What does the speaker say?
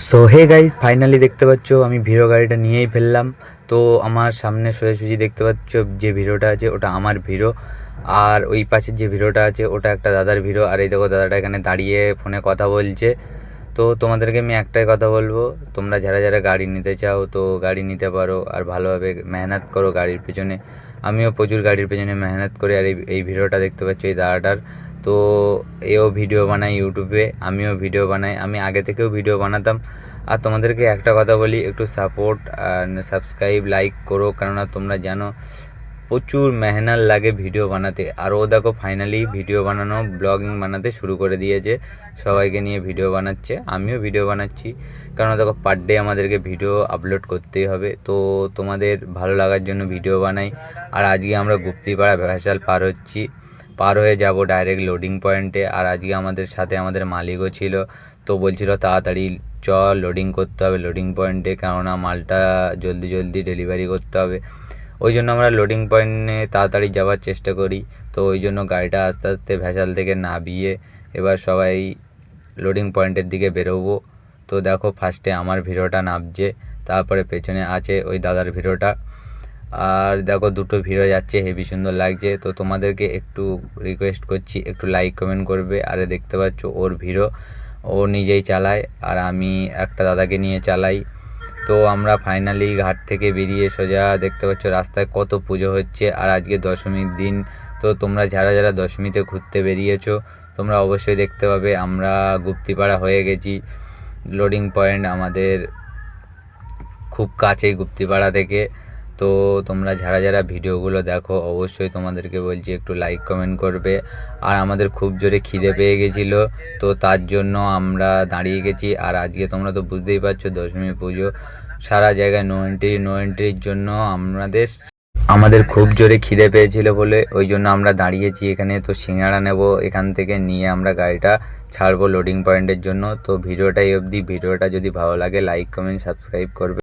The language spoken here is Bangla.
সো হে গাইস, ফাইনালি দেখতে পাচ্ছ আমি ভিড়ো গাড়িটা নিয়েই ফেললাম। তো আমার সামনে সোজাসুজি দেখতে পাচ্ছ যে ভিড়োটা আছে ওটা আমার ভিড়ো, আর ওই পাশের যে ভিড়োটা আছে ওটা একটা দাদার ভিড়ো। আর এই দেখো দাদাটা এখানে দাঁড়িয়ে ফোনে কথা বলছে। তো তোমাদেরকে আমি একটাই কথা বলবো, তোমরা যারা যারা গাড়ি নিতে চাও তো গাড়ি নিতে পারো, আর ভালোভাবে মেহনত করো গাড়ির পেছনে। আমিও প্রচুর গাড়ির পেছনে মেহনত করি। আর এই ভিডিওটা দেখতে পাচ্ছ এই দাদাটার। তো এও ভিডিও বানায় ইউটিউবে, আমিও ভিডিও বানাই, আমি আগে থেকেও ভিডিও বানাতাম। আর তোমাদেরকে একটা কথা বলি, একটু সাপোর্ট আর সাবস্ক্রাইব লাইক করো, কেননা তোমরা জানো প্রচুর মেহনত লাগে ভিডিও বানাতে। আর ও দেখো ফাইনালি ভিডিও বানানো ব্লগিং বানাতে শুরু করে দিয়েছে, সবাইকে নিয়ে ভিডিও বানাচ্ছে, আমিও ভিডিও বানাচ্ছি। কারণ দেখো পার ডে আমাদেরকে ভিডিও আপলোড করতেই হবে, তো তোমাদের ভালো লাগার জন্য ভিডিও বানাই। আর আজকে আমরা গুপ্তিপাড়া ভ্যাসাল পার হচ্ছি, পার হয়ে যাব ডাইরেক্ট লোডিং পয়েন্টে। আর আজকে আমাদের সাথে আমাদের মালিকও ছিল, তো বলছিল তাড়াতাড়ি চ লোডিং করতে হবে লোডিং পয়েন্টে, কেননা মালটা জলদি জলদি ডেলিভারি করতে হবে। ওই জন্য আমরা লোডিং পয়েন্টে তাড়াতাড়ি যাওয়ার চেষ্টা করি। তো ওই জন্য গাড়িটা আস্তে আস্তে ভ্যাসাল থেকে নামিয়ে এবার সবাই লোডিং পয়েন্টের দিকে বেরোবো। তো দেখো ফার্স্টে আমার ভিড়োটা নামছে, তারপরে পেছনে আছে ওই দাদার ভিড়োটা। আর দেখো দুটো ভিড়ো যাচ্ছে, হেভি সুন্দর লাগছে। তো তোমাদেরকে একটু রিকোয়েস্ট করছি, একটু লাইক কমেন্ট করবে। আরে দেখতে পাচ্ছ ওর ভিড়ো, ও নিজেই চালায় আর আমি একটা দাদাকে নিয়ে চালাই। তো আমরা ফাইনালি ঘাট থেকে বেরিয়ে সোজা দেখতে পাচ্ছ রাস্তায় কত পুজো হচ্ছে, আর আজকে দশমীর দিন। তো তোমরা যারা যারা দশমীতে ঘুরতে বেরিয়েছো তোমরা অবশ্যই দেখতে পাবে আমরা গুপ্তিপাড়া হয়ে গেছি। লোডিং পয়েন্ট আমাদের খুব কাছেই গুপ্তিপাড়া থেকে। তো তোমরা যারা যারা ভিডিওগুলো দেখো অবশ্যই তোমাদেরকে বলছি একটু লাইক কমেন্ট করবে। আর আমাদের খুব জোরে খিদে পেয়ে গেছিলো, তো তার জন্য আমরা দাঁড়িয়ে গেছি। আর আজকে তোমরা তো বুঝতেই পারছো দশমী পুজো, সারা জায়গায় নো এন্ট্রির জন্য আমাদের খুব জোরে খিদে পেয়েছিল বলে ওই জন্য আমরা দাঁড়িয়েছি এখানে। তো সিঙ্গাড়া নেব এখান থেকে, নিয়ে আমরা গাড়িটা ছাড়বো লোডিং পয়েন্টের জন্য। তো ভিডিওটা এই অবধি, ভিডিওটা যদি ভালো লাগে লাইক কমেন্ট সাবস্ক্রাইব করবে।